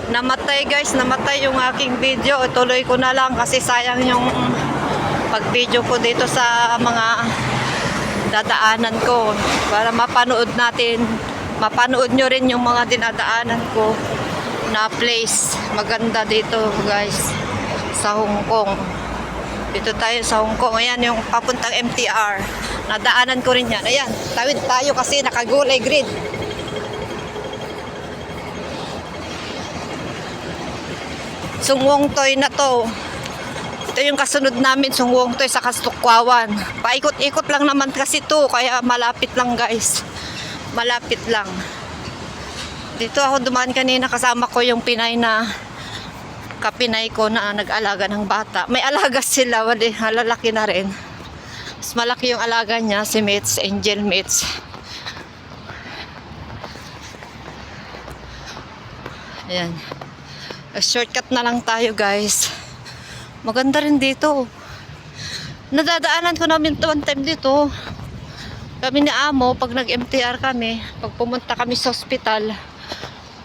Namatay guys, namatay yung aking video. Ituloy ko na lang kasi sayang yung pag-video ko dito sa mga dadaanan ko. Para mapanood natin, mapanood nyo rin yung mga dinadaanan ko na place. Maganda dito guys, sa Hong Kong. Dito tayo sa Hong Kong. Ayan yung papuntang MTR. Nadaanan ko rin yan. Ayan, tawid tayo kasi nakagulay grid. Sungwong Toy na to. Ito yung kasunod namin, Sungwong Toy sa Kastukwawan. Paikot-ikot lang naman kasi to, kaya malapit lang guys. Malapit lang. Dito ako dumaan kanina, kasama ko yung Pinay na kapinay ko na nag-alaga ng bata. May alaga sila, wali, lalaki na rin. Mas malaki yung alaga niya, si Mitch, Angel Mitch. Ayan. Shortcut na lang tayo guys. Maganda rin dito. Nadadaanan ko namin one time dito. Kami ni Amo, pag nag-MTR kami, pag pumunta kami sa hospital,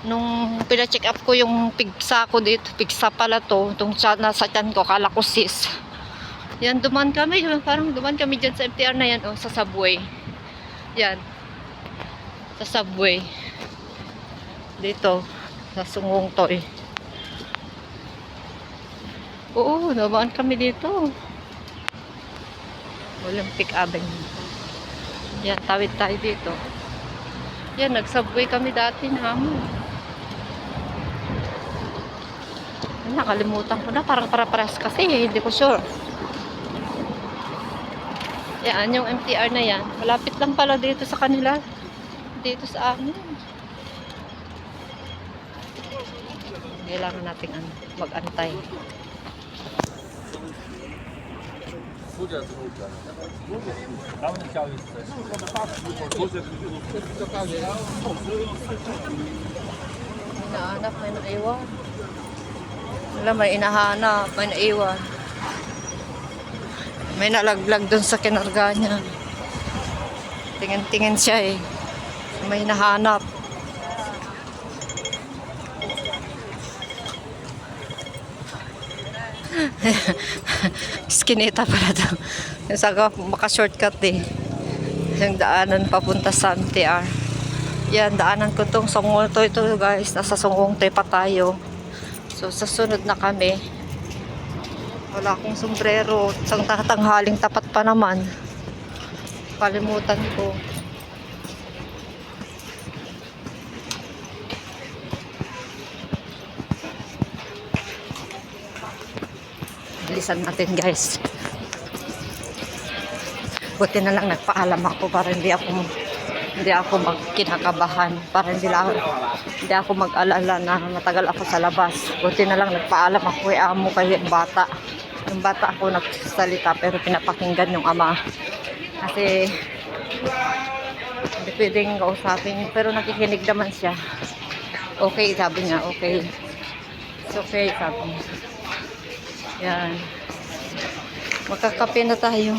nung pina-check up ko yung pigsa ko dito, pigsa pala to, itong nasa tiyan ko, kala ko sis. Yan, duman kami, parang duman kami dyan sa MTR na yan, oh, sa subway. Yan. Sa subway. Dito, sa Sungwong Toy. Oo, naman kami dito. Olympic Avenue. Yan, tawid tayo dito. Yan, nag-subway kami dati na Amo. Nakalimutan ko na, parang para-paras kasi, hindi ko sure. Yan, yung MTR na yan. Malapit lang pala dito sa kanila. Dito sa amin. Kailangan natin mag-antay. Hinahanap, may naiwan. Wala, may inahanap, may naiwan. May nalaglag dun sa kinarga niya. Tingin-tingin siya eh. May hinahanap. Skinita pala ito. Saga maka-shortcut eh. Yung daanan papunta sa MTR. Yan, daanan ko itong Sungwong Toy ito guys. Nasa Sungwong Toy pa tayo. So, sa sunod na kami. Wala akong sombrero. Isang tanghaling tapat pa naman. Kalimutan ko. Bilisan natin guys. Buti na lang nagpaalam ako para hindi ako kinakabahan, para hindi ako mag-alala na matagal ako sa labas. Buti na lang nagpaalam ako kay Amo, kay bata. Yung bata ako nagsalita pero pinapakinggan yung ama. Kasi hindi pwedeng kausapin pero nakikinig naman siya. Okay, sabi niya, okay. It's okay, sabi niya. Yan. Magkakape na tayo.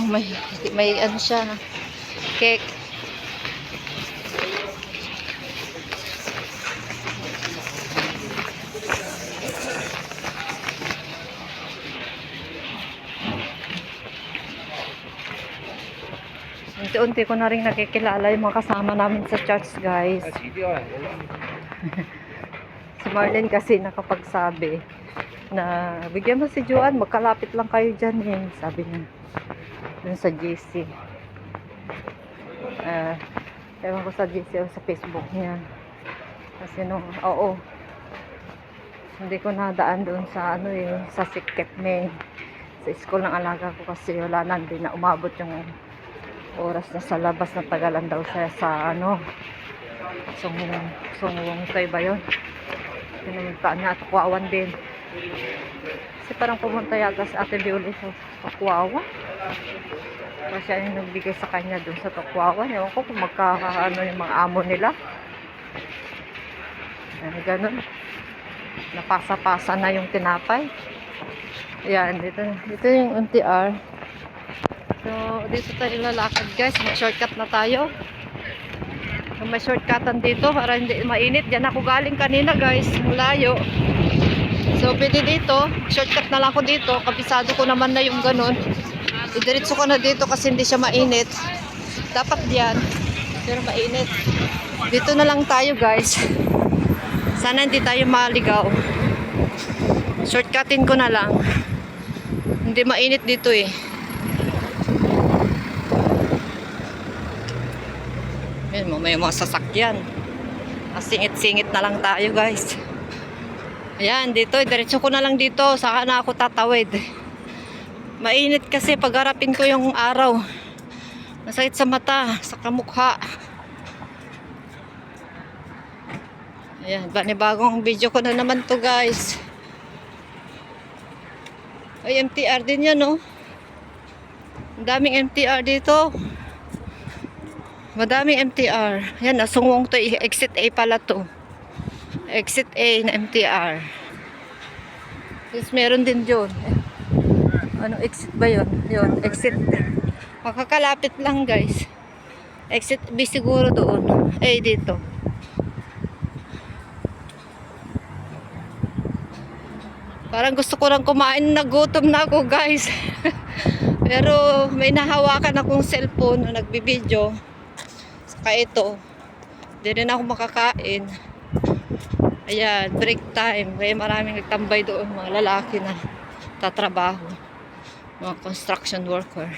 May ano siya, cake. Unti-unti ko na rin nakikilala yung mga kasama namin sa church guys. Si Marlene kasi nakapagsabi na bigyan mo si Joanne, magkalapit lang kayo dyan eh, sabi niya dun sa GC. Ewan ko sa GC o sa Facebook niya kasi hindi ko nadaan doon sa sa Sikep May sa school ng alaga ko kasi wala na, hindi na umabot yung oras na sa labas, na tagalan daw siya sa Sungwong Toy ba yun? Pinuntaan niya at Tukwawan din. Kasi parang pumunta yata sa Ate Bioli sa Tukwawan. Kasi siya yung nagbigay sa kanya dun sa Tukwawan. Ewan ko kung magkakaano yung mga amo nila. Ganun. Napasa-pasa na yung tinapay. Ayan, dito yung MTR. So, dito tayo lalakad guys. Mag-shortcut na tayo. So, may shortcutan dito para hindi mainit. Diyan ako galing kanina guys, layo. So pwede dito, shortcut na lang ako dito. Kabisado ko naman na yung ganun. Diretso ko na dito kasi hindi siya mainit. Dapat diyan, pero mainit. Dito na lang tayo guys. Sana hindi tayo maligaw. Shortcutin ko na lang. Hindi mainit dito eh. Ayan mo, may mga sasakyan. Singit-singit na lang tayo guys. Ayan, dito, diretso ko na lang dito. Saka na ako tatawid. Mainit kasi pag harapin ko yung araw. Masakit sa mata, sa kamukha. Ayan, bagong video ko na naman to guys. Ay, MTR din yan, no? Ang daming MTR dito. Madaming MTR. Yan, nasungwong to. Exit A pala to. Exit A na MTR. Tapos meron din dyan. Ano exit ba yun? Yun, exit. Makakalapit lang guys. Exit B siguro doon. A dito. Parang gusto ko lang kumain, nagutom na ako guys. Pero may nahawakan akong cellphone na nagbibideo. Saka ito. Hindi rin ako makakain. Ayan, break time. Kaya maraming nagtambay doon, mga lalaki na tatrabaho. Mga construction worker.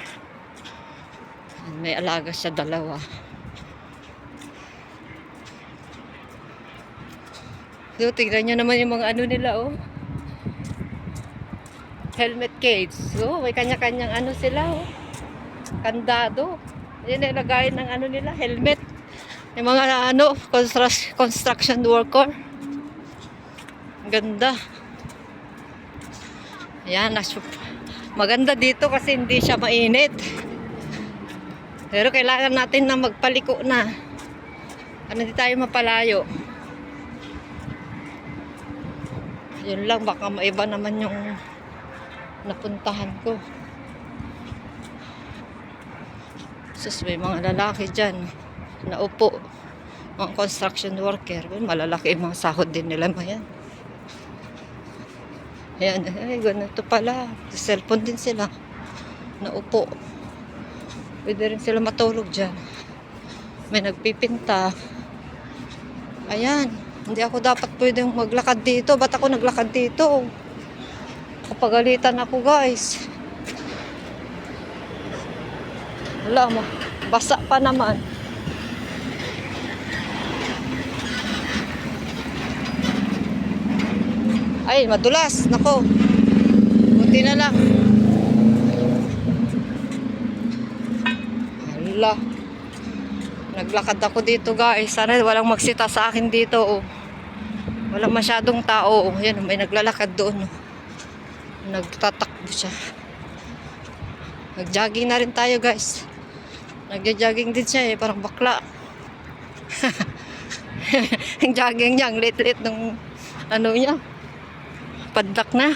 May alaga siya, 2. So, tignan nyo naman yung mga ano nila, oh. Helmet cage. So, may kanya-kanyang ano sila, oh. Kandado. Yan ay lagayin ng ano nila, helmet. Yung mga ano, construction worker. Ganda. Ayan, maganda dito kasi hindi siya mainit. Pero kailangan natin na magpaliko na. Hindi tayo mapalayo. Yun lang, baka maiba naman yung napuntahan ko. Sus, may mga lalaki dyan. Naupo. Mga construction worker. Malalaki yung mga sahod din nila. Mayan. Ayan, ay, ganito pala. Sa cellphone din sila. Naupo. Pwede rin sila matulog dyan. May nagpipinta. Ayan. Hindi ako dapat pwedeng maglakad dito. Ba't ako naglakad dito? Kapagalitan ako guys. Wala mo. Basa pa naman. Ay, madulas. Nako. Buti na lang. Hala. Naglakad ako dito guys. Sana walang magsita sa akin dito. Oh. Walang masyadong tao. Oh. Yan, may naglalakad doon. Oh. Nagtatakbo siya. Nag-jogging na rin tayo guys. Nag-jogging din siya eh. Parang bakla. Ang jogging niya. Ang lit-lit ng ano niya. Paddak na.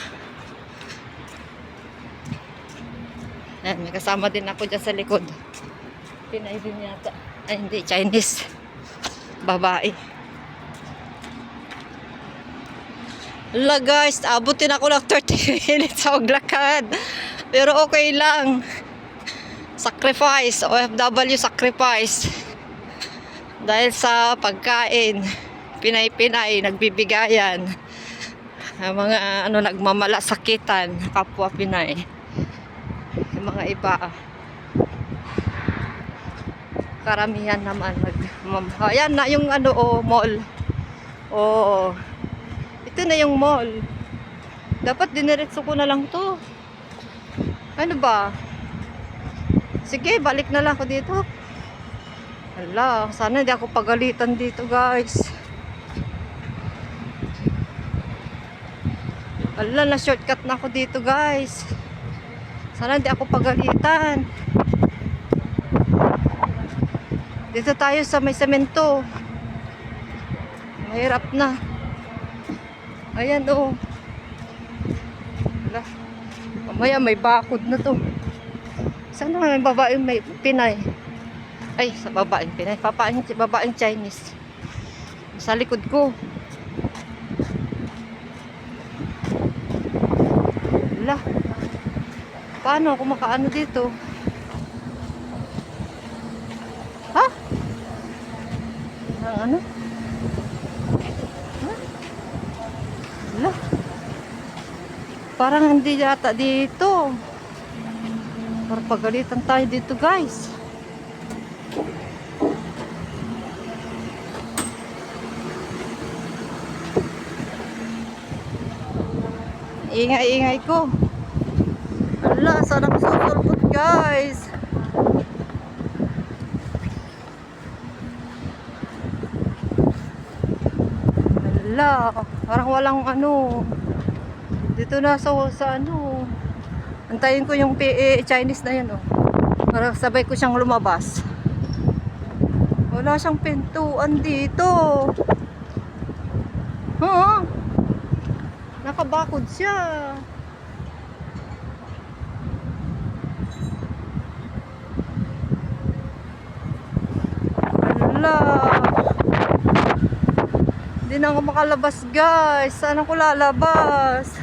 Ayan, may kasama din ako dyan sa likod. Pinay din yata. Ay, hindi. Chinese. Babae. Hala guys, abutin ako ng 30 minutes sa maglakad. Pero okay lang. Sacrifice. OFW sacrifice. Dahil sa pagkain. Pinay-pinay. Nagbibigayan. Mga ano nagmamalasakitan, kapwa Pinay. Yung mga iba karamihan naman ayan na yung ano mall. Ito na yung mall. Dapat diniretso ko na lang to. Ano ba? Sige, balik na lang ako dito. Hala, sana hindi ako pagalitan dito guys. Ala, na shortcut na ako dito guys. Sana hindi ako pagalitan. Dito tayo sa may semento. Mahirap na. Ayan oh. Ala. Mamaya may bakod na to. Sana may babae may Pinay. Ay, sa babaeng Pinay. Babaeng Chinese. Sa likod ko. Wala. Paano ako makaano dito? Ha? Ang ano? Ha? Wala. Parang hindi yata dito. Parang pagalitan tayo dito, guys. Ingay-ingay ko. Ala, saan ako susulpot, guys? Ala, parang walang ano. Dito na sa ano. Antayin ko yung Chinese na yun, oh. Para sabay ko siyang lumabas. Wala siyang pintuan dito. Oo. Nakabakod siya. Ala. Hindi na ako makalabas, guys. Saan ako lalabas?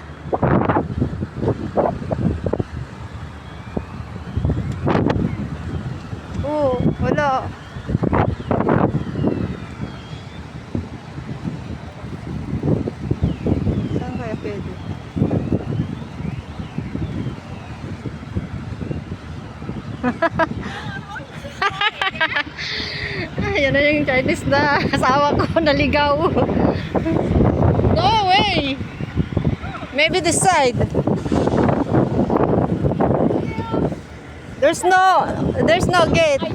Oh, wala. Saan kaya pwede? Yan na yung Chinese na asawa ko naligaw. No way! Maybe this side. There's no gate.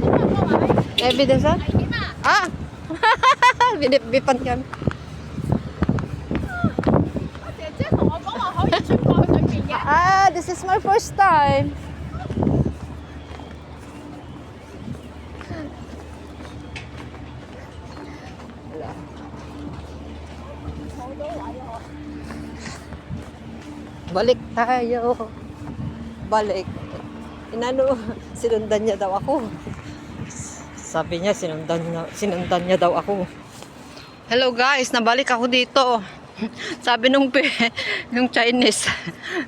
Maybe this side. Ah! Binip-bipan kami. Ah, this is my first time. Balik tayo. Balik. Inano, sinundan niya daw ako. Sabi niya, sinundan niya daw ako. Hello guys, nabalik ako dito. Sabi nung Chinese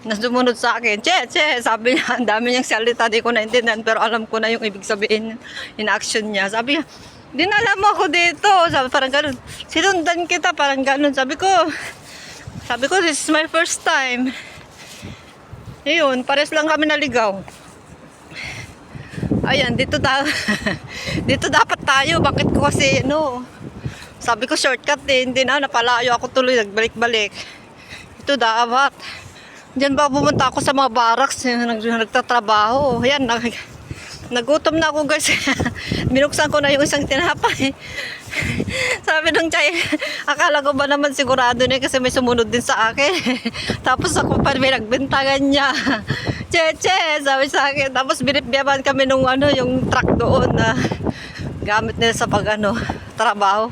na sumunod sa akin, che, sabi niya, ang dami niyang salita, di ko naintindihan, pero alam ko na yung ibig sabihin in action niya. Sabi niya, dinala mo ako dito. Sabi, parang ganun. Sinundan kita, parang ganun. Sabi ko, this is my first time. Ayun, pares lang kami naligaw. Ayan, dito dito dapat tayo. Bakit ko kasi, sabi ko shortcut eh. Hindi na, napalayo ako tuloy. Nagbalik-balik. Ito dapat. Diyan ba pumunta ako sa mga barracks nagtatrabaho. Ayan, nagutom na ako guys. Binuksan ko na yung isang tinapay. Sabi ng chay, akala ko ba naman sigurado na kasi may sumunod din sa akin. Tapos ako pa may nagbintangan niya. Che, sabi sa akin. Tapos binibyaban kami nung yung truck doon na gamit nila sa trabaho.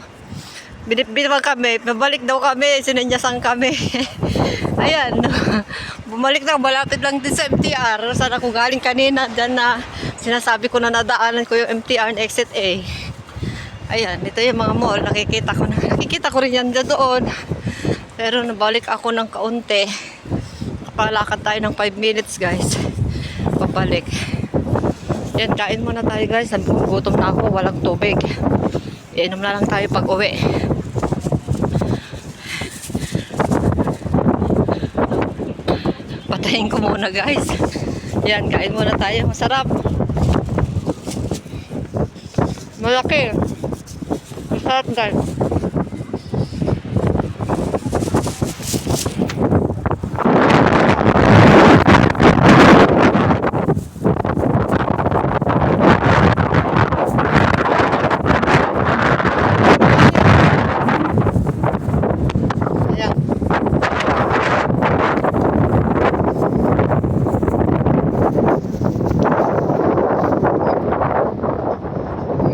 Binibyaban kami, mabalik daw kami, sinenyasan kami. Ayan, bumalik na, malapit lang din sa MTR. Saan ako galing kanina, dyan na sinasabi ko na nadaanan ko yung MTR na exit A. Ayan, ito yung mga mall, nakikita ko rin yan dyan doon. Pero nabalik ako ng kaunti. Kapalakad tayo ng 5 minutes guys. Pabalik. Yan, kain muna tayo guys. Gutom na ako, walang tubig. Iinom na lang tayo pag uwi. Patayin ko muna guys. Yan, kain muna tayo. Masarap. Malaki. Masarap guys.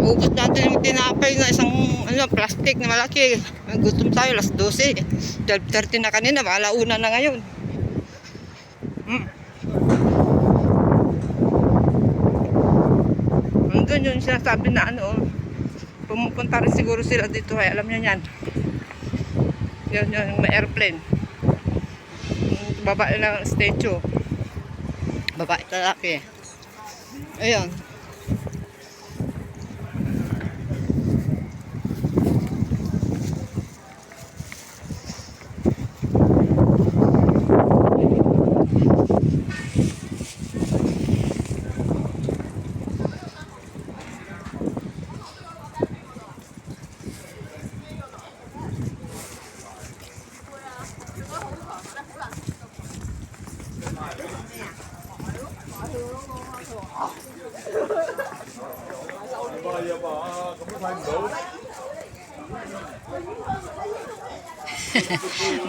Ubus natin yung tinapay na isang plastic na malaki. Gutom tayo, alas 12. 12:30 na kanina, alauna na ngayon. Ang Doon yung sinasabi na ano, pumupunta rin siguro sila dito. Ay, alam niyo yan. Yun yung may airplane. Babae lang statue. Babae lalaki. Ayun.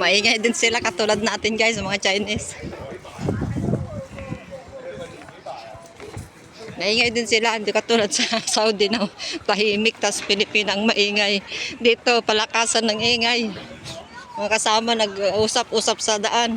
Maingay din sila katulad natin guys, mga Chinese. Maingay din sila, hindi katulad sa Saudi na tahimik, tas Pilipinang maingay. Dito palakasan ng ingay. Mga kasama nag-usap-usap sa daan.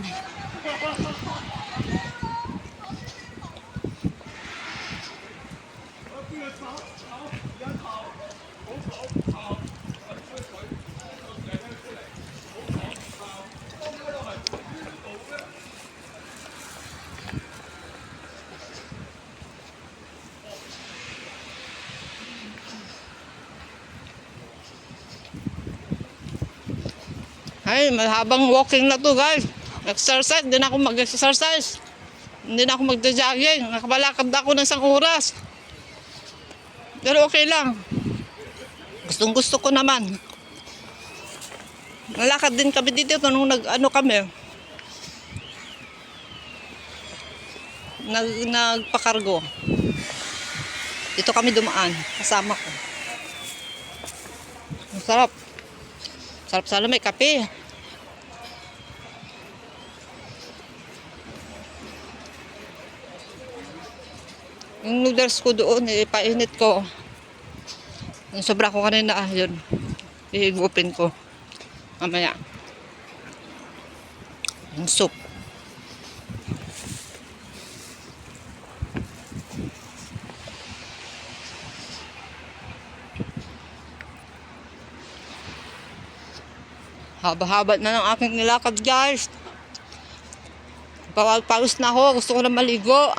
Ay, mahabang walking na to guys. Exercise, hindi na ako mag-exercise. Hindi na ako mag-jogging. Nakabalakad ako ng 1 oras. Pero okay lang. Gustong gusto ko naman. Nalakad din kami dito nung kami. Nagpakargo. Dito kami dumaan. Kasama ko. Masarap. Sarap sana may kape. Yung noodles ko doon, ipainit ko. Yung sobra ko kanina, yun. Ihigupin ko. Mamaya. Yung soup. Haba-haba na ng aking nilakad guys. Pawal-pawis na ako. Gusto ko na maligo.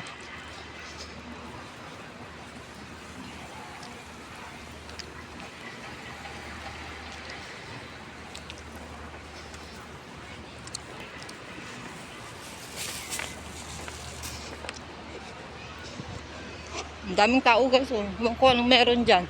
Ang daming tao guys. Huwag ko anong meron dyan.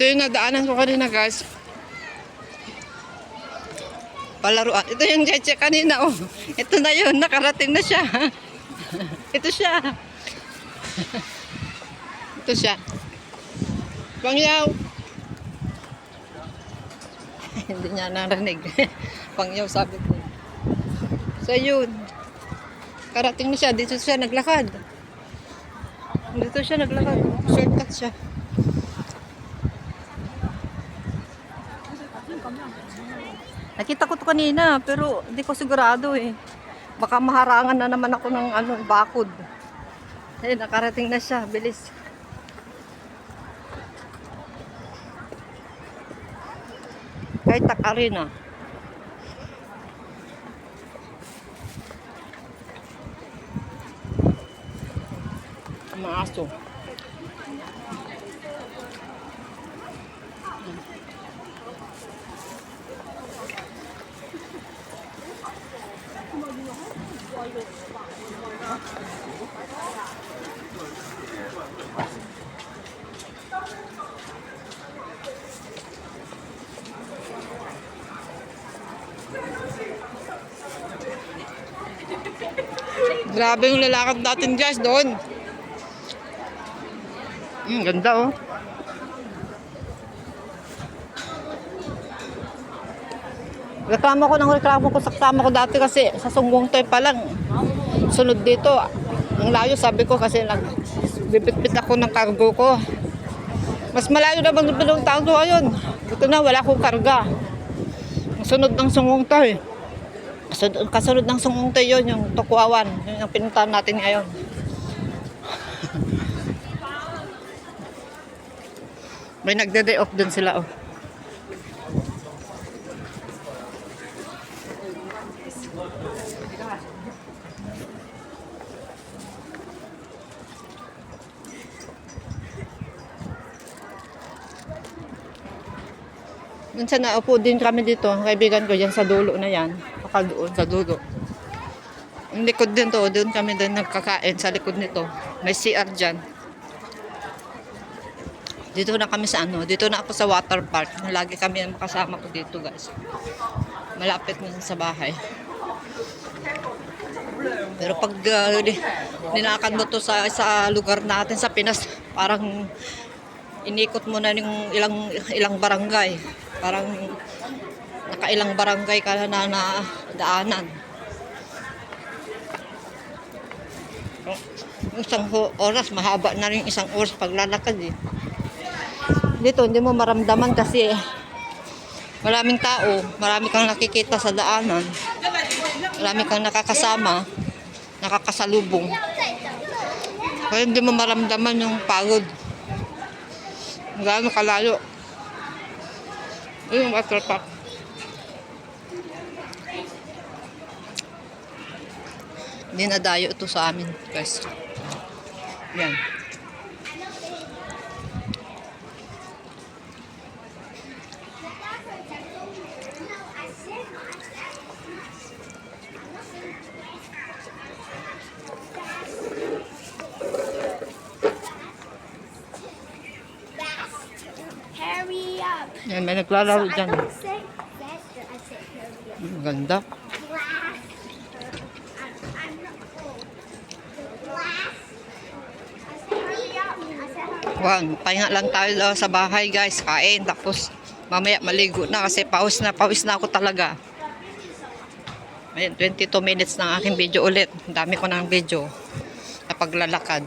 Ito yung nadaanan ko kanina guys. Palaruan. Ito yung Cheche kanina oh. Ito na yun. Nakarating na siya. Ito siya. Ito siya. Pangyaw. Hindi niya narinig. Pangyaw sabi ko. So yun. Karating na siya. Dito siya naglakad. Dito siya naglakad. Shortcut siya. Nakita ko to kanina, pero hindi ko sigurado eh. Baka maharangan na naman ako ng bakod. Eh, nakarating na siya. Bilis. Kahit takari na. Mga aso. Grabe yung lalakad natin guys doon. Ganda oh. Reklamo ko sa kasama ko dati kasi sa Sunggong Toy pa lang. Sunod dito. Ang layo sabi ko kasi nagbibitbit ako ng cargo ko. Mas malayo na bang bilong tao ko ayun. Ito na wala akong karga. Ang sunod ng Sunggong Toy. Kasunod ng Sunggong Toy yun, yung Tukuawan. Yun ang pinuntahan natin ngayon. May nagde-day off dun sila oh. Minsan naupo din kami dito, kaibigan ko dyan sa dulo na yan. Baka doon sa dulo. Ang likod din to, doon kami din nagkakain sa likod nito. May CR dyan. Dito na kami sa dito na ako sa water park. Lagi kami ang kasama ko dito guys. Malapit na sa bahay. Pero pag ninakad mo to sa lugar natin sa Pinas, parang inikot mo na yung ilang barangay. Parang nakailang barangay ka na daanan. Yung isang oras, mahaba na rin isang oras paglalakad eh. Dito hindi mo maramdaman kasi maraming tao, marami kang nakikita sa daanan. Marami kang nakakasama, nakakasalubong. Kaya hindi mo maramdaman yung pagod. Gaano kalayo. Yung water park. Hindi na dayo ito sa amin, guys. Yan. Hurry up. Yan, may naglalaro dyan. I don't say faster, I say hurry up. Ganda. Glass. I'm not cold. Glass. I say hurry up. I say hurry up. Wow, pahinga lang tayo sa bahay guys. Kain, tapos mamaya maligo na kasi pawis na ako talaga. Ayan, 22 minutes ng aking video ulit. Ang dami ko ng video na paglalakad.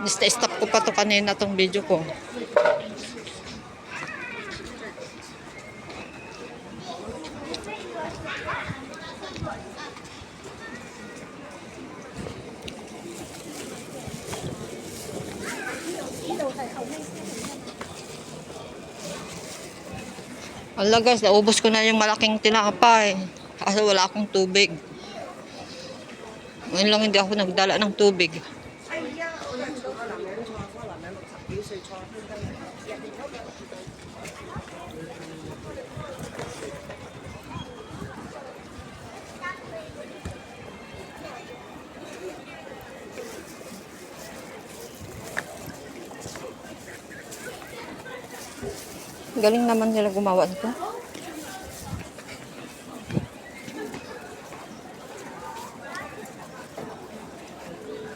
Stop ko pa to kanina tong video ko. Wala guys, naubos ko na yung malaking tinapay. Kasi wala akong tubig. Ngayon lang hindi ako nagdala ng tubig. Galing naman nila gumawa nito.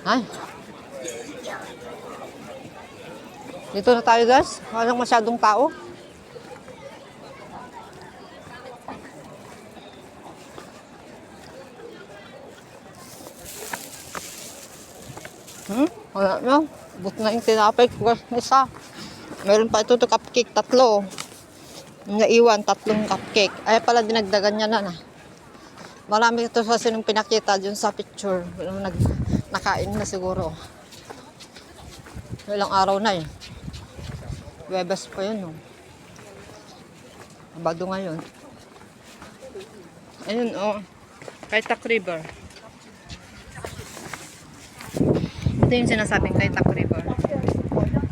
Ay. Dito na tayo guys. Walang masyadong tao. Wala na. But na yung tinapay ko guys. Isa. Meron pa ito cupcake, 3. Naiwan, 3 cupcake. Ay pala dinagdagan niya na. Marami ito kasi nung pinakita dyan sa picture. Nakain na siguro. Ilang araw na eh. Webes pa yun. No? Abado ngayon. Ayun oh. Kaitak River. Ito yung sinasabing Kaitak River.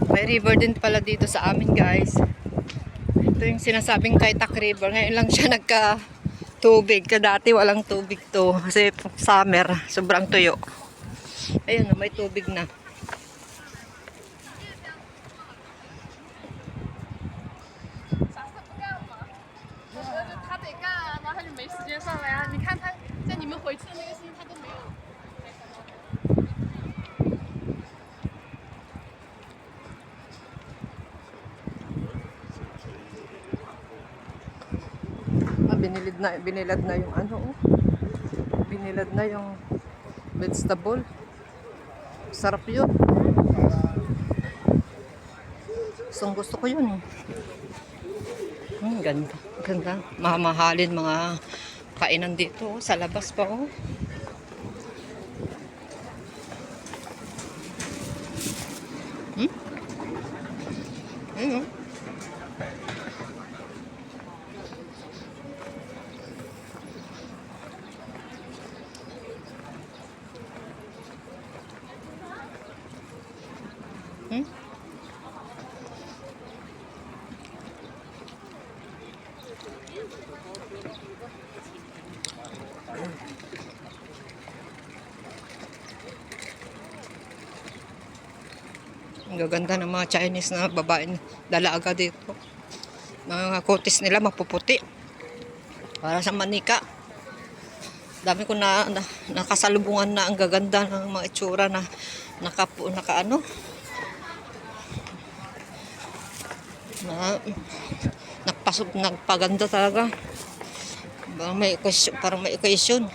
May river din pala dito sa amin guys. Ito yung sinasabing Kaitak River. Ngayon lang siya nagka-tubig. Dati walang tubig to. Kasi summer, sobrang tuyo. Ayun, may tubig na. 他就没时间上来啊。你看他在你们回去的那个星期，他都没有。Binilad na yung ano, oh. Binilad na yung vegetable. Sarap yun. Gusto ko yun. Ganda. Ganda. Mamahalin mga kainan dito, oh. Sa labas pa, oh. Ayun, oh. Ang gaganda ng mga Chinese na babae dalaga dito. Mga kutis nila mapuputi. Para sa manika. Dami ko nakasalubungan na ang gaganda ng mga itsura na nakaano. Nagpaganda talaga. Parang may occasion.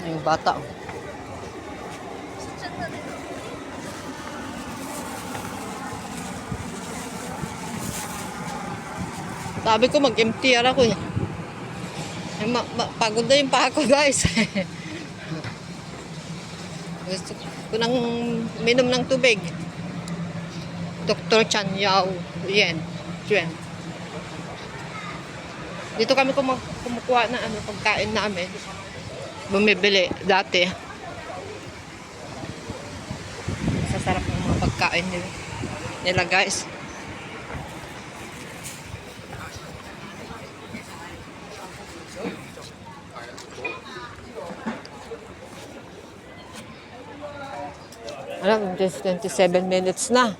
Yung bata. Sabi ko mag-MTR ako eh. Pagod na yung pa ako, guys. Gusto ko nang minom ng tubig. Dr. Chan Yao Yen. Dito kami kumukuha ng pagkain namin. Bumibili dati. Sasarap ng mga pagkain nila, guys. Alam, 27 minutes na.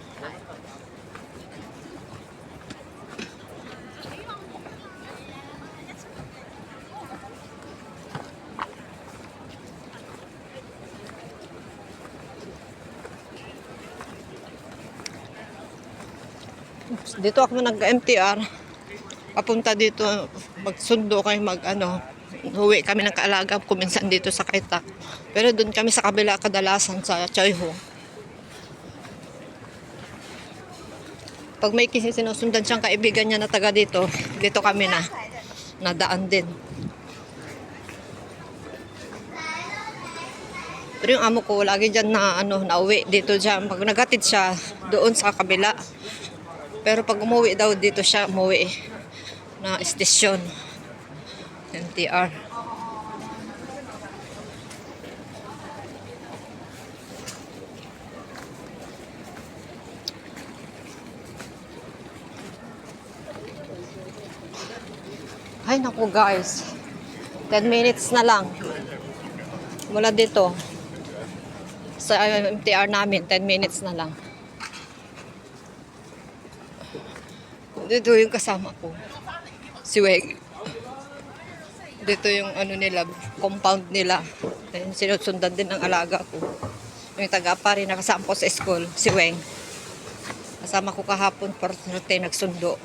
Dito ako nag-MTR. Papunta dito, magsundo kayo huwi kami ng kaalaga kuminsan dito sa Kaitak. Pero doon kami sa kabila kadalasan sa Choiho. Pag may sinusundan siyang kaibigan niya na taga dito kami nadaan din. Pero yung amo ko lagi diyan nauwi dito siya. Pag nagatid siya doon sa kabila. Pero pag umuwi daw dito siya umuwi na estasyon. MTR. Ay naku guys. 10 minutes na lang. Mula dito. Sa MTR namin, 10 minutes na lang. Dito yung kasama ko. Si Weng. Dito yung nila, compound nila. Ayun, sinusundan din ng alaga ko. Yung taga-pari nakasama ko sa school, si Weng. Kasama ko kahapon, parte nagsundo.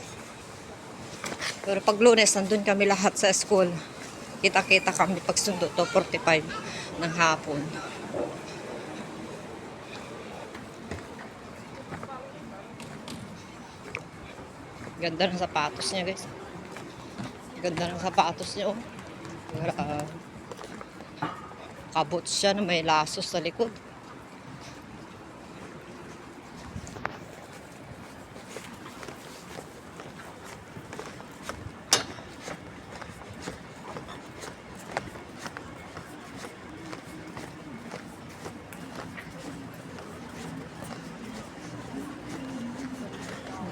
Pero pag Lunes, nandun kami lahat sa school. Kita-kita kami pagsundo to 45 ng hapon. Ganda ng sapatos niya, guys. Ganda ng sapatos niya, oh. Kabot siya na may lasos sa likod.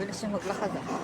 Bilis siya maglakad, ah.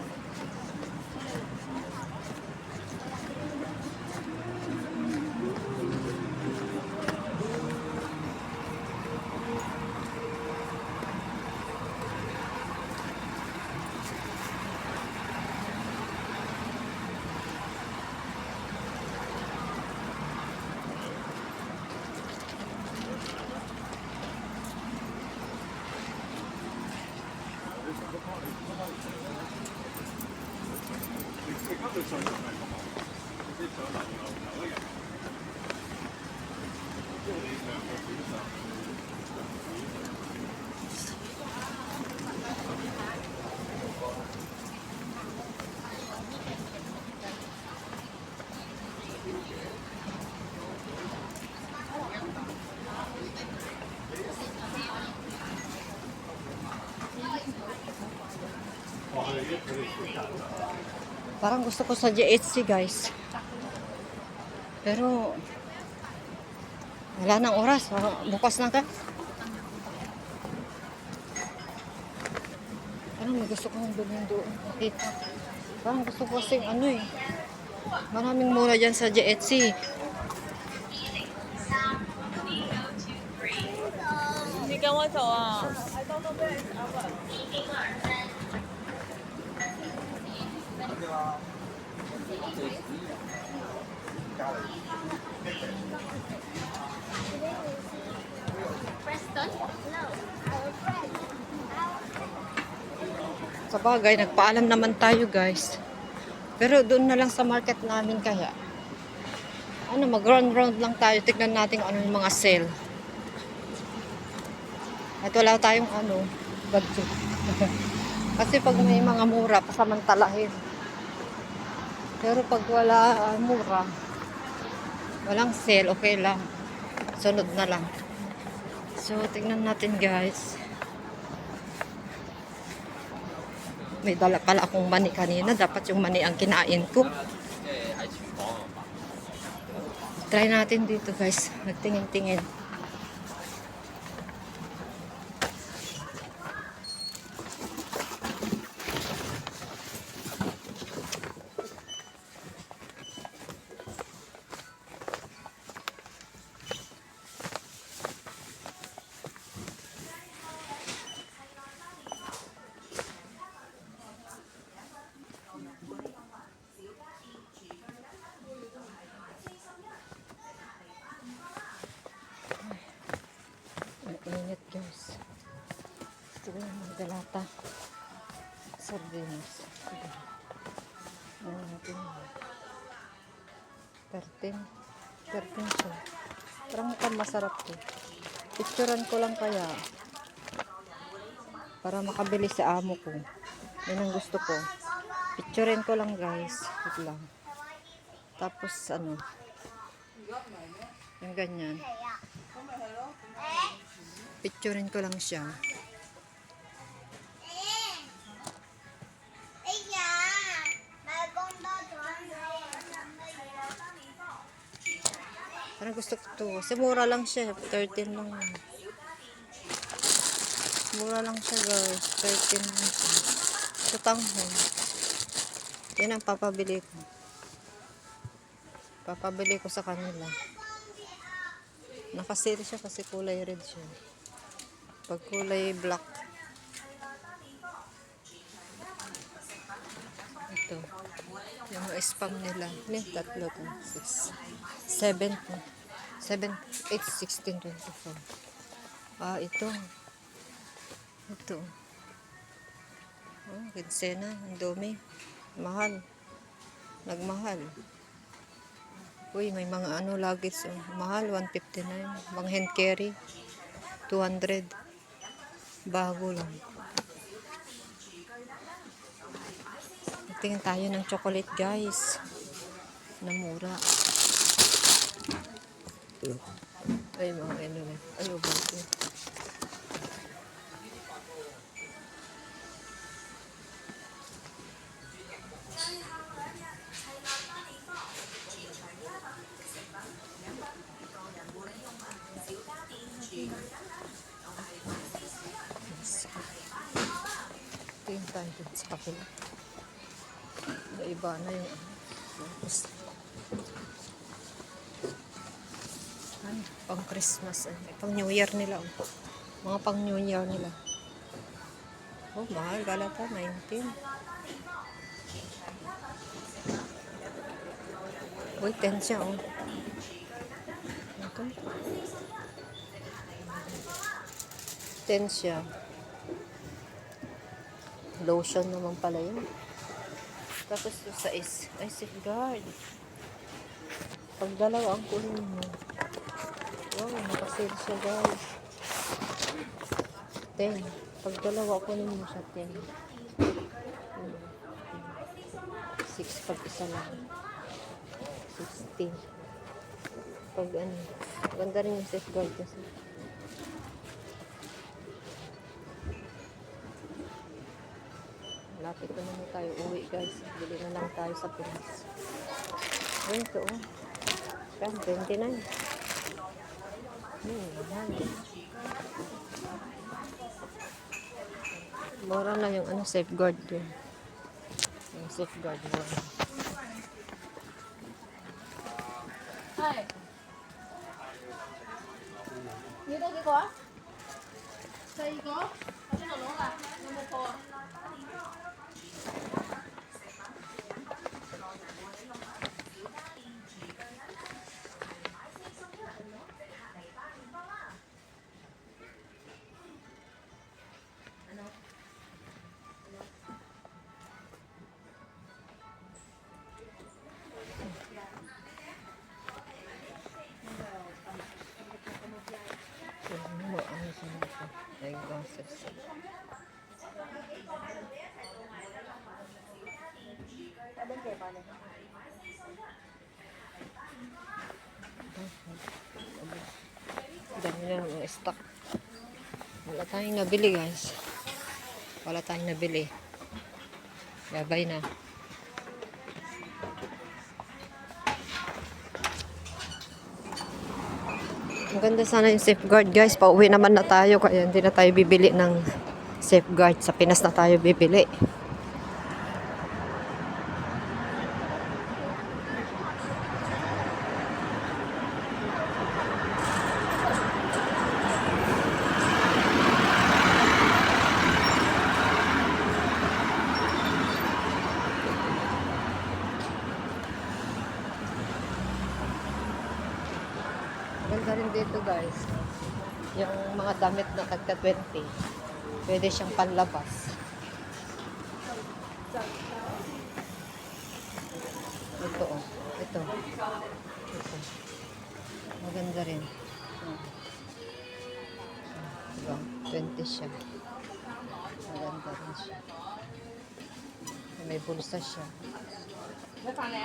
Parang gusto ko sa GHC guys. Pero wala nang oras. Bukas na ka. Parang may gusto kong bilhin doon. Nakita. Parang gusto ko kasing ano eh. Maraming mura dyan sa GHC. 你跟我走啊！ Preston? No. Our friend. Sa bagay, nagpaalam naman tayo guys. Pero doon na lang sa market namin kaya. Ano, mag-round lang tayo. Tignan natin ano yung mga sale. At wala tayong ano, budget. Kasi pag may mga mura, pasamantalahin. Pero pag wala mura, walang sale, okay lang. Sunod na lang. So, tingnan natin guys. May dala pala akong mani kanina. Dapat yung mani ang kinain ko. Try natin dito guys. Magtingin-tingin. Ang init guys. Ito yung mga dalata. Sardinas. Ano natin yun? 13. 13 siya. Parang mukhang masarap to. Picturean ko lang kaya. Para makabili sa amo ko. Yan ang gusto ko. Picturean ko lang guys. Wait lang. Tapos ano. Yung ganyan. Picturein ko lang siya. Parang gusto ko to. Kasi mura lang siya. 13 lang. Mura lang siya guys. 13 lang siya. Ito tanghon. Yan ang papabili ko. Papabili ko sa kanila. Nakasale siya kasi kulay red siya. Pag kulay black. Ito. Yung mga spam nila. May tatlo to. 6, 7, 7, 8, 16, 24. Ah, ito. Ito. Oh, ginsena. Ang dumi. Mahal. Nagmahal. Uy, may mga ano lagi. So, mahal. 159. Mga hand carry. 200. Bago lang. Tingin tayo ng chocolate guys. Na mura. Ay, mga ano na. Ano ba ito? Tingin tayo dun sa kapila. Iba na yung ay, pang Christmas pang New Year nila mga pang New Year nila. Oh, mahal galata 19. Uy, 10 siya oh. Ito 10 siya. Lotion naman pala yun. Tapos yung sa ay safeguard. Pag dalawa ang kunin mo. Wow, nakasale siya guys. 10. Pag dalawa kunin mo siya 10. 6 pag isa lang. 60. Pag ano, ganda rin yung safeguard kasi. Lapit na naman tayo uwi guys. Bili na lang tayo sa Pinas. Ayun ito oh. Yan, 29. Yan. Mura lang yung ano, safeguard dun. Yung safeguard mo. 嗨，你得幾個啊？四個，我先落籠啦，有冇貨啊？Ano siya nito? Eyeglasses. Dami na ng stock. Wala tayong nabili guys. Wala tayong nabili. Gabay na. Ang ganda sana yung safeguard guys. Pauwi naman na tayo kaya hindi na tayo bibili ng safeguard. Sa Pinas na tayo bibili. Ganda rin dito guys. Yung mga damit na tagka 20. Pwede siyang panlabas. Ito oh. Ito. Ito. Maganda rin. Diba? 20 siya. Maganda rin siya. May bulsa siya. 你放哪？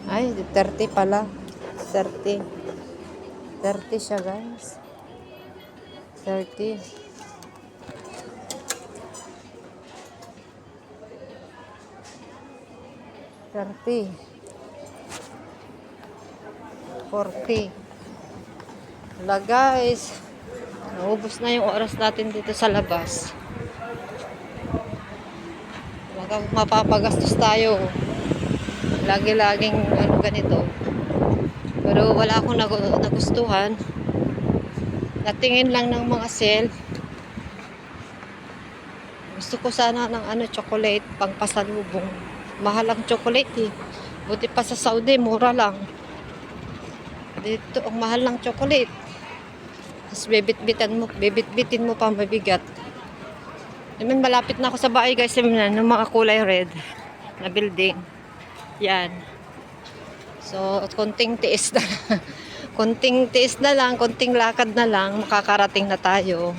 Ay, 30 pala. 30. 30 siya, guys. 30. $30. 40. Wala, guys. Naubos na yung oras natin dito sa labas. Mapapagastos tayo. Lagi-laging ano ganito. Pero wala akong nagustuhan. Natingin lang ng mga sale. Gusto ko sana ng ano, chocolate pang pasalubong. Mahal ang chocolate eh. Buti pa sa Saudi, mura lang. Dito, ang mahal ng chocolate. Tapos bibit-bitin mo pa mabigat. Naman malapit na ako sa bahay guys. Yung mga kulay red na building. Yan. So, konting tiis na lang. Konting tiis na lang, konting lakad na lang, makakarating na tayo.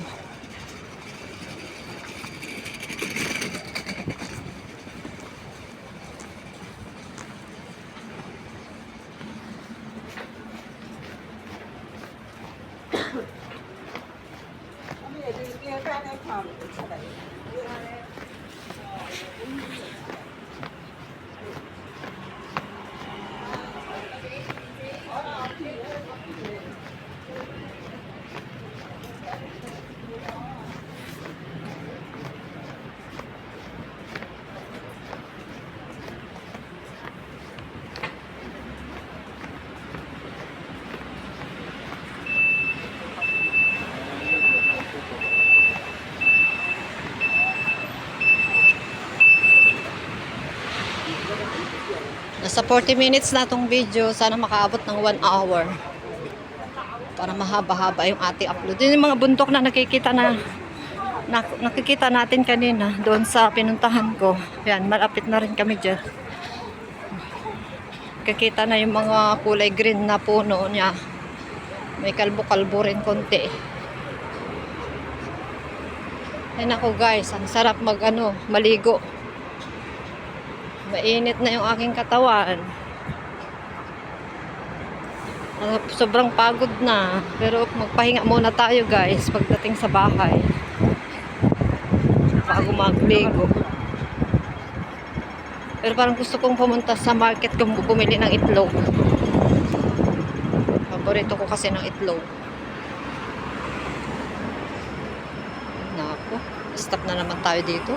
Nasa 40 minutes na itong video. Sana makaabot ng 1 hour. para mahaba-haba yung ating upload. Yun yung mga bundok na nakikita nakikita natin kanina doon sa pinuntahan ko. Yan, malapit na rin kami dyan. Nakikita na yung mga kulay green na puno niya. May kalbo-kalbo rin konti. Ay nako guys, ang sarap maligo. Mainit na yung aking katawan. Sobrang pagod na. Pero magpahinga muna tayo guys pagdating sa bahay. Bago magligo. Pero parang gusto kong pumunta sa market kung bumili ng itlog. Paborito ko kasi ng itlog. Nako, stop na naman tayo dito.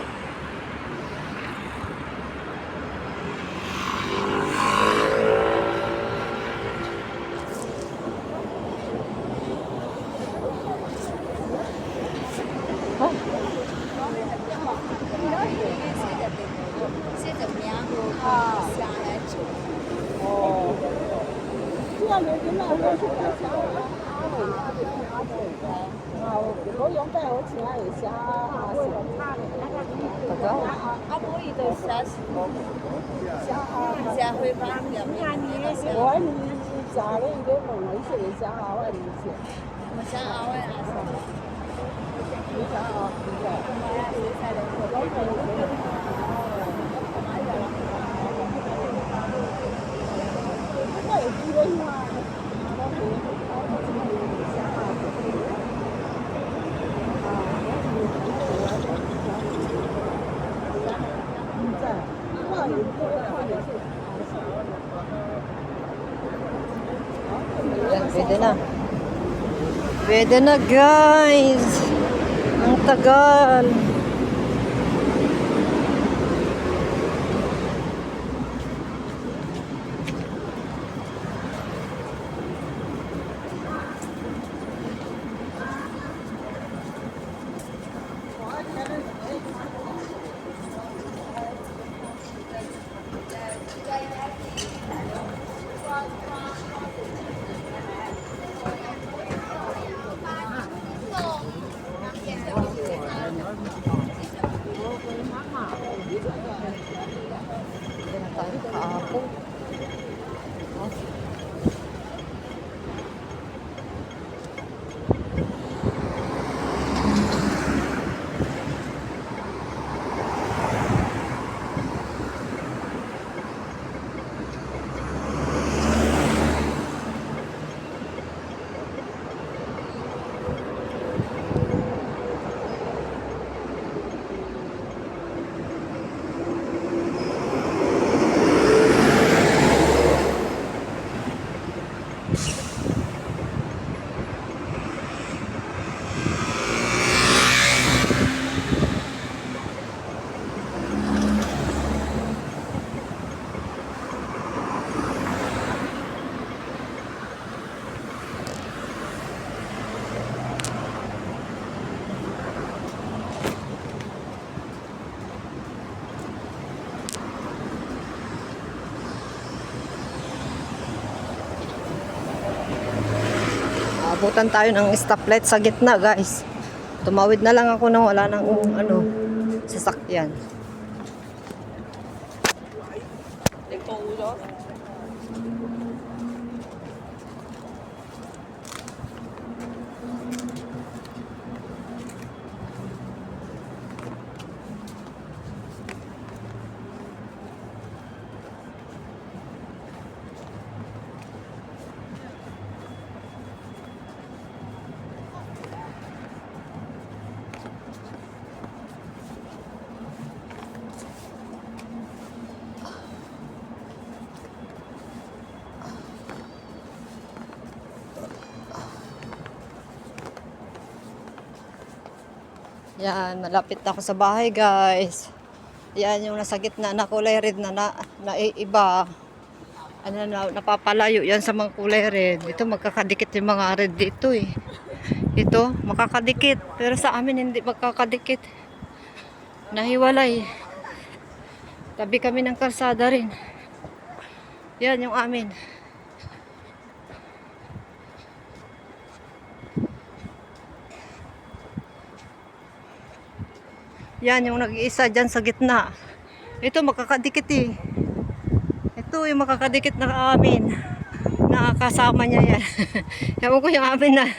Yan, pwede na. Pwede na guys. Ang tagal. Tayo kahapon. Abutan tayo ng stoplight sa gitna guys. Tumawid na lang ako nang wala nang sasakyan. Yan, malapit na ako sa bahay guys. Yan yung nasa gitna na kulay red na iba. Ano na, napapalayo yan sa mga kulay red. Ito magkakadikit yung mga red dito eh. Ito, makakadikit. Pero sa amin hindi magkakadikit. Nahiwalay. Tabi kami ng kalsada rin. Yan yung amin. Yan, yung nag-iisa dyan sa gitna. Ito, makakadikit eh. Ito, yung makakadikit na amin. Nakakasama niya yan. Ewan ko yung amin na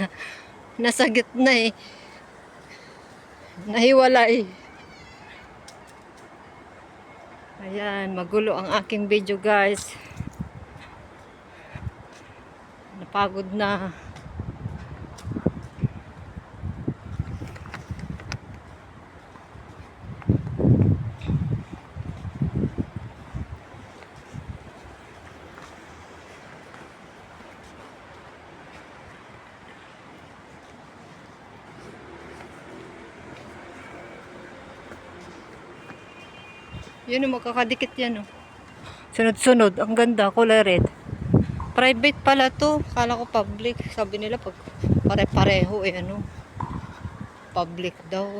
nasa gitna eh. Nahiwalay. Ayan, magulo ang aking video guys. Napagod na. Yun yung magkakadikit yan oh. Sunod-sunod. Ang ganda. Kulay red. Private pala to. Kala ko public. Sabi nila pag pare-pareho eh ano. Public daw.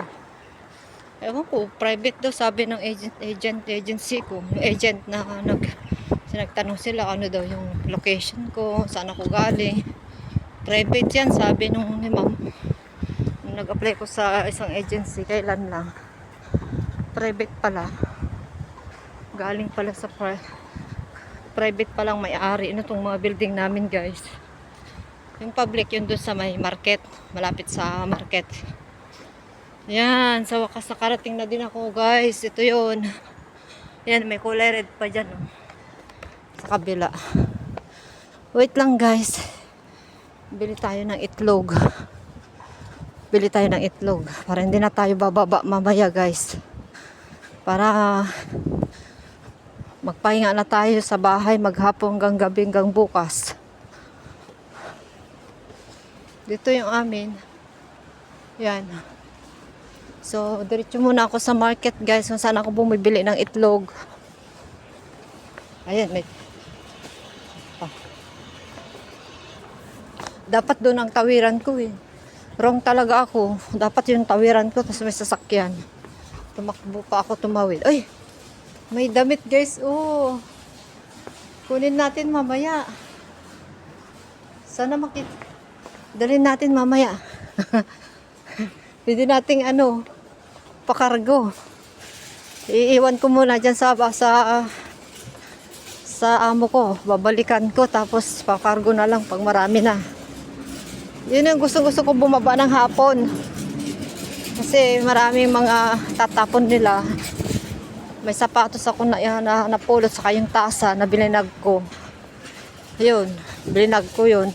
Ewan ko. Private daw sabi ng agency ko. Yung agent na nagtanong sila ano daw yung location ko. Saan ako galing. Private yan sabi nung ni ma'am. Nag-apply ko sa isang agency. Kailan lang. Private pala. Galing pala sa private palang may-ari na itong mga building namin guys. Yung public yun doon sa may market, malapit sa market. Yan, sa wakas nakarating na din ako guys. Ito yun. Yan, may kulay red pa dyan oh. Sa kabila. Wait lang guys. Bili tayo ng itlog. Bili tayo ng itlog para hindi na tayo bababa mamaya guys. Para magpahinga na tayo sa bahay maghapon hanggang gabi hanggang bukas. Dito yung amin. Yan. So, diretso muna ako sa market guys kung saan ako bumibili ng itlog. Ayan, may dapat doon ang tawiran ko eh. Wrong talaga ako. Dapat yung tawiran ko tapos may sasakyan. Tumakbo pa ako tumawid. Ay! May damit guys. Oh. Kunin natin mamaya. Sana dalhin natin mamaya. Pwede nating pakargo. Iiwan ko muna dyan sa amo ko. Babalikan ko tapos pakargo na lang pag marami na. Yun yung gusto ko bumaba ng hapon. Kasi maraming mga tatapon nila. May sapatos ako na napulot sa kayong tasa na bilinag ko. Ayun, bilinag ko yun.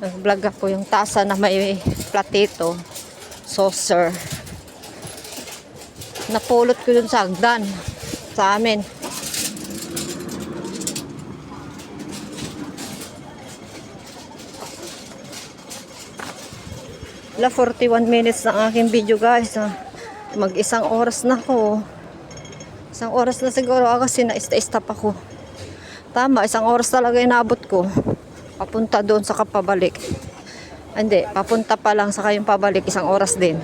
Nag-vlog ako yung tasa na may platito, saucer. Napulot ko yun sa hagdan, sa amin. Wala, 41 minutes na aking video guys. Mag-isang oras na ako. Isang oras na siguro kasi na-stop ako. Tama, isang oras talaga inabot ko. Papunta doon sa kapabalik. Hindi, papunta pa lang sa kayong pabalik, isang oras din.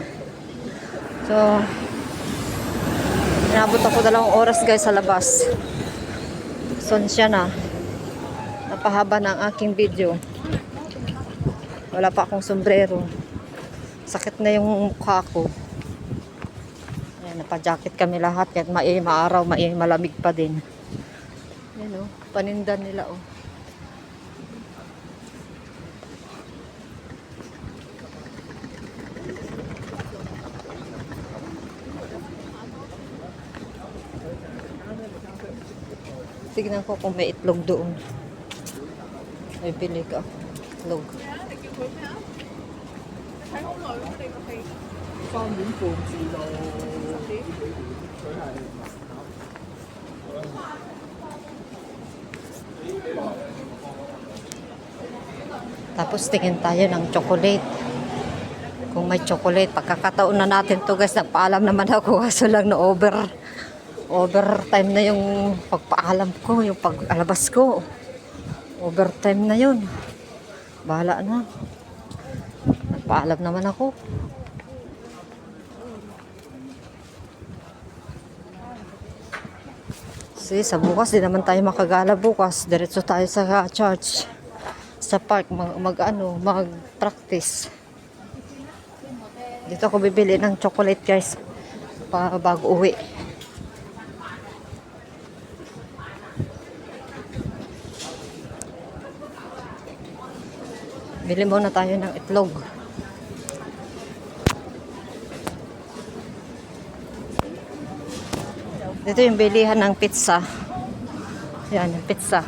So, inabot ako 2 oras guys sa labas. Sonsya na. Napahaba ng aking video. Wala pa akong sombrero. Sakit na yung mukha ko. Ayan, napa-jacket kami lahat. Kahit maaraw, malamig pa din. Ayan o, panindan nila o. Tignan ko kung may itlog doon. May bili ka. Itlog. Tapos tingin tayo ng chocolate. Kung may chocolate, pagkakataon na natin to guys. Nagpaalam naman ako kaso lang na overtime na yung pagpaalam ko, yung pag-alabas ko. Overtime na yun. Bahala na. Nagpaalam naman ako. Kasi sa bukas, di naman tayo makagala bukas. Diretso tayo sa church. Sa park, mag-practice. Dito ako bibili ng chocolate guys. pa bago uwi. Bili muna tayo ng itlog. Dito yung bilihan ng pizza. Yan, yung pizza.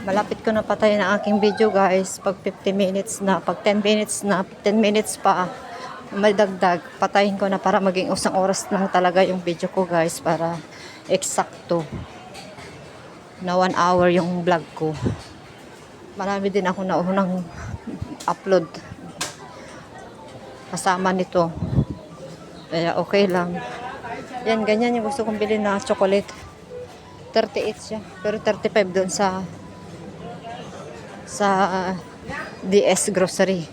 Malapit ko na patayin ang aking video guys. Pag 50 minutes na, pag 10 minutes na, 10 minutes pa, may dagdag. Patayin ko na para maging isang oras lang talaga yung video ko guys. Para eksakto na 1 hour yung vlog ko. Marami din ako naunang upload kasama nito. Kaya okay lang. Yan, ganyan yung gusto kong bilhin na chocolate. 38 siya. Pero 35 doon sa DS Grocery.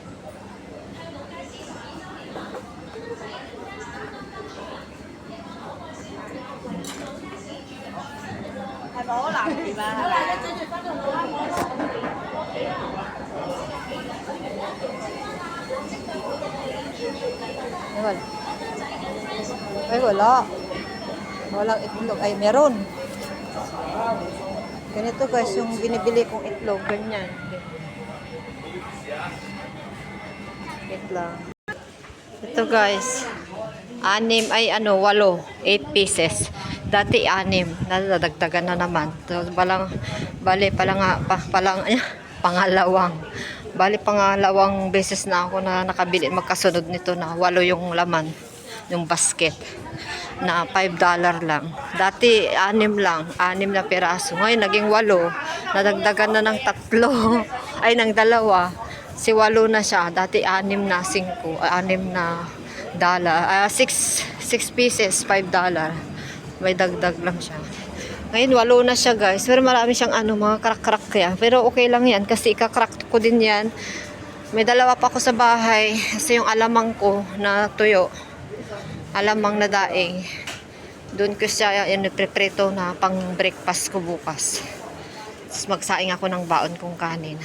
Ay, wala. Ay, wala. Walang itlog. Ay, meron. Ganito guys, yung binibili kong itlog, ganyan. Wait lang. Ito guys, 8 pieces. Dati 6, nadadagdagan na naman. So, pangalawang beses na ako na nakabili magkasunod nito na 8 yung laman, yung basket na $5 lang. Dati 6 lang, 6 na piraso. Ngayon naging 8, nadagdagan na ng 3, ay ng 2. Si 8 na siya, dati 6 na 5, 6 na dollar, 6 pieces, $5. May dagdag lang siya. Ngayon 8 na siya guys, pero marami siyang mga crack-crack yan. Pero okay lang yan kasi ika-crack ko din yan. May 2 pa ako sa bahay kasi yung alamang ko na tuyo, alamang na daing, doon ko siya prito na pang breakfast ko bukas. Tapos magsaing ako ng baon kong kanin.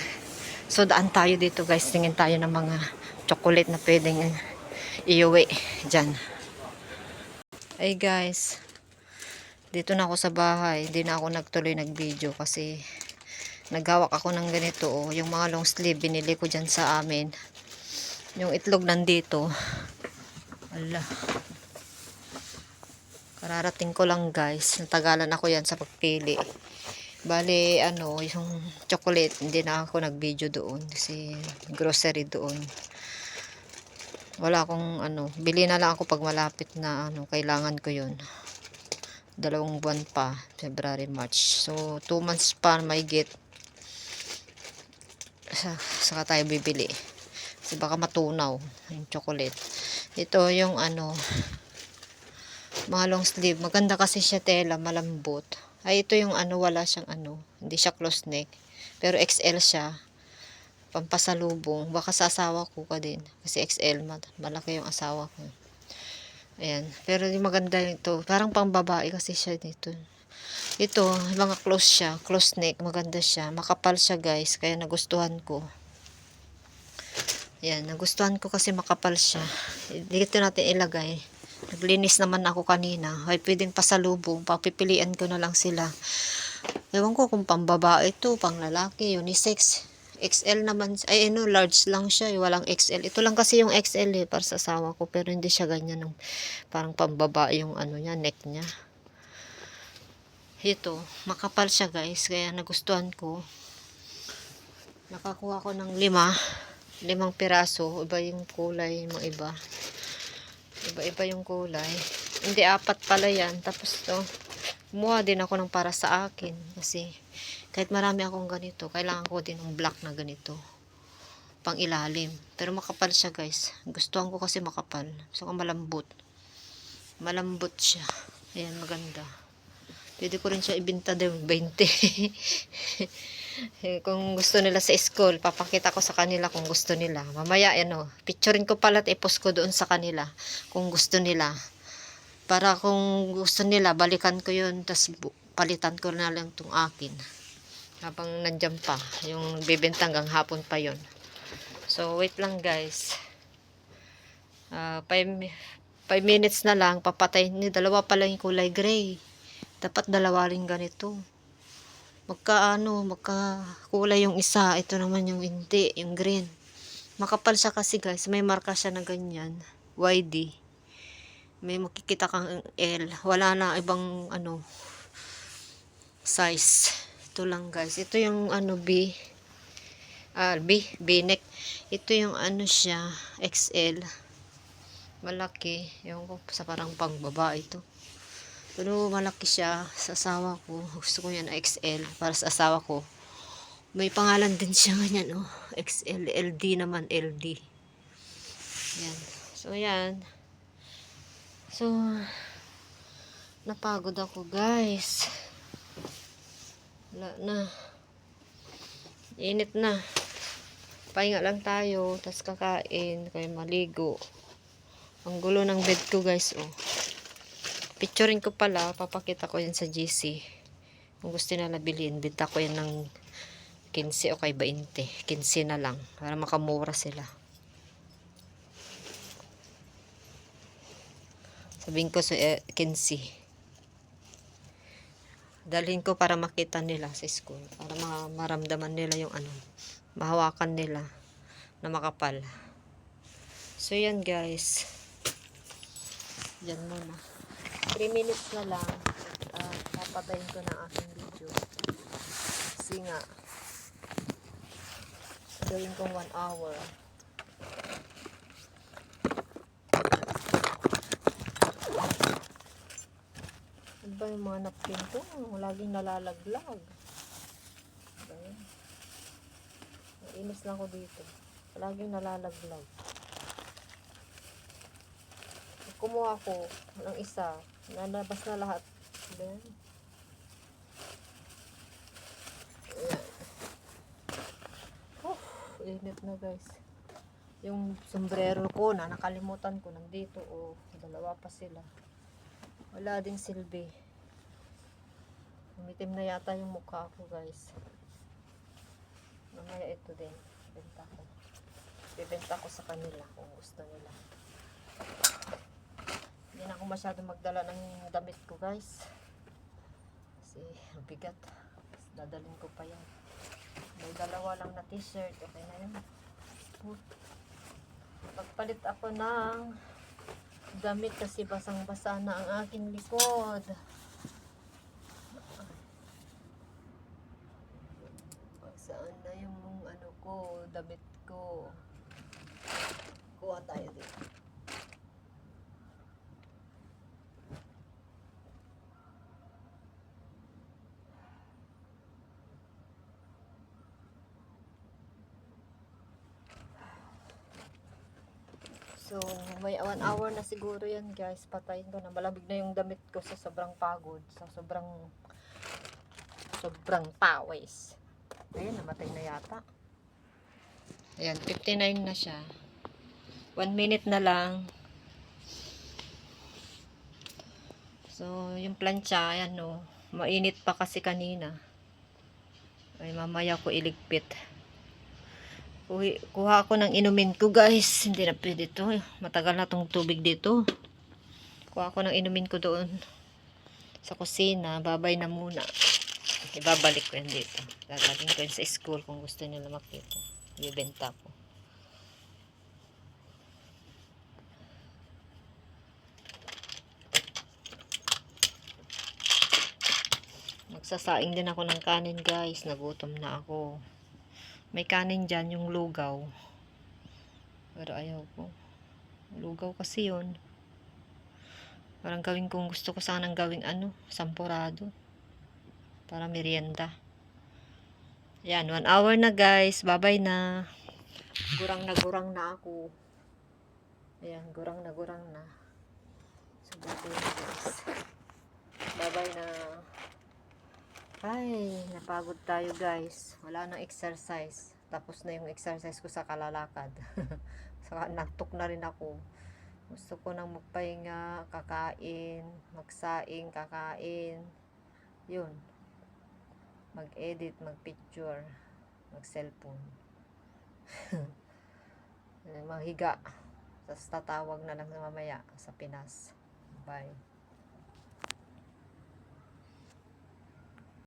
So daan tayo dito guys, tingin tayo ng mga chocolate na pwedeng iuwi dyan. Ay guys, dito na ako sa bahay. Hindi na ako nagtuloy nag-video kasi naghawak ako ng ganito. Yung mga long sleeve binili ko dyan sa amin. Yung itlog nandito. Ala. Kararating ko lang guys. Natagalan ako yan sa pagpili. Bale, yung chocolate, hindi na ako nag-video doon. Kasi grocery doon. Wala akong bili na lang ako pag malapit na kailangan ko yun. 2 buwan pa, February, March. So, 2 months pa may get. Saka tayo bibili. Kasi baka matunaw yung chocolate. Ito yung mga long sleeve. Maganda kasi siya tela, malambot. Ay, ito yung wala siyang hindi siya close neck. Pero XL siya. Pampasalubong. Baka sa asawa ko ka din. Kasi XL, malaki yung asawa ko. Ayan. Pero yung maganda ito. Parang pangbabae kasi siya dito. Ito, mga close siya. Close neck. Maganda siya. Makapal siya guys. Kaya nagustuhan ko. Ayan. Nagustuhan ko kasi makapal siya. Dito natin ilagay. Naglinis naman ako kanina. Ay, pwedeng pasalubong. Papipilian ko na lang sila. Ewan ko kung pambabae ito, pang lalaki, unisex. XL naman. Ay, large lang siya. Walang XL. Ito lang kasi yung XL para sa asawa ko. Pero hindi siya ganyan. Parang pambabae yung niya, neck niya. Ito, makapal siya guys. Kaya nagustuhan ko. Nakakuha ko ng 5 piraso. Iba yung kulay, mga iba. Iba-iba yung kulay. Hindi, 4 pala yan. Tapos to, kumuha din ako ng para sa akin. Kasi, kahit marami akong ganito, kailangan ko din ng black na ganito. Pang ilalim. Pero makapal siya guys. Gustuhan ko kasi makapal. So, malambot. Malambot siya. Ayan, maganda. Pwede ko rin siya ibenta din 20. Kung gusto nila sa school, papakita ko sa kanila kung gusto nila. Mamaya, picturein ko pala at i-post ko doon sa kanila kung gusto nila. Para kung gusto nila, balikan ko yun. Tapos palitan ko na lang tong akin. Habang nandyan pa. Yung bibenta hanggang hapon pa yon. So, wait lang guys. 5 minutes na lang. Papatayin ni dalawa pa lang yung kulay gray. Dapat dalawa rin ganito. Magkakulay yung isa. Ito naman yung hindi. Yung green. Makapal siya kasi guys. May marka siya na ganyan. YD. May makikita kang L. Wala na ibang size. Ito lang guys. Ito yung B-neck. Ito yung siya. XL. Malaki. Yung sa parang pangbabae ito. Pero malaki siya sa asawa ko. Gusto ko yan XL para sa asawa ko. May pangalan din siya ganyan, oh. XL, LD naman, LD. Yan. So, yan. So, napagod ako, guys. Wala na. Init na. Pahinga lang tayo, tas kakain, kaya maligo. Ang gulo ng bed ko, guys, oh. Picturing ko pala, papakita ko yan sa GC. Kung gusto nila bilhin, binta ko yan ng 15 o kay 20. 15 na lang, para makamura sila. Sabihin ko sa 15. Dalhin ko para makita nila sa school. Para maramdaman nila yung mahawakan nila na makapal. So, yan guys. Yan muna. 3 minutes na lang. Papatayin ko ng aking video. Kasi nga, gawin kong 1 hour. Ano ba yung mga napkin ko? Laging nalalaglag. Ayan. Nainis lang ko dito. Laging nalalaglag. Kumuha ko ng isa. Nalabas na lahat. Ayan. Init na guys. Yung sombrero ko na nakalimutan ko nandito. Dalawa pa sila. Wala ding silbi. Umitim na yata yung mukha ko guys. Mamaya ito din. Bibenta ko sa kanila kung gusto nila. Hindi na ako masyado magdala ng damit ko guys. Kasi bigat. Dadalhin ko pa yan. May dalawa lang na t-shirt. Okay na yun. Pagpalit ako ng damit kasi basang-basa na ang aking likod. Saan na yung damit ko? Kuha tayo dito. So, may 1 hour na siguro yan guys. Patayin ko na. Malamig na yung damit ko sa sobrang pagod. Sa sobrang pawis. Ayan, namatay na yata. Ayan, 59 na siya. 1 minute na lang. So, yung plancha, ayan o. Mainit pa kasi kanina. Ay, mamaya ko iligpit. Kuha ako ng inumin ko guys. Hindi na pwede ito. Matagal na tong tubig dito. Kuha ako ng inumin ko doon sa kusina. Babay na muna. Ibabalik ko yan dito. Dadalhin ko yan sa school kung gusto nila makita. Ibibenta ko. Magsasaing din ako ng kanin guys. Nagutom na ako. May kanin dyan, yung lugaw. Pero ayaw ko. Lugaw kasi yun. Parang gawin kong gusto ko sanang gawing sampurado. Para merienda. Yan, 1 hour na guys. Bye-bye na. Gurang na ako. Ayan, gurang na. So, bye-bye na guys. Bye-bye na. Ay, napagod tayo guys. Wala nang exercise. Tapos na yung exercise ko sa kalalakad. Saka nantok na rin ako. Gusto ko nang magpahinga, kakain, magsaing, kakain. Yun. Mag-edit, mag-picture, mag-cellphone. Maghiga. Tapos tatawag na lang mamaya sa Pinas. Bye.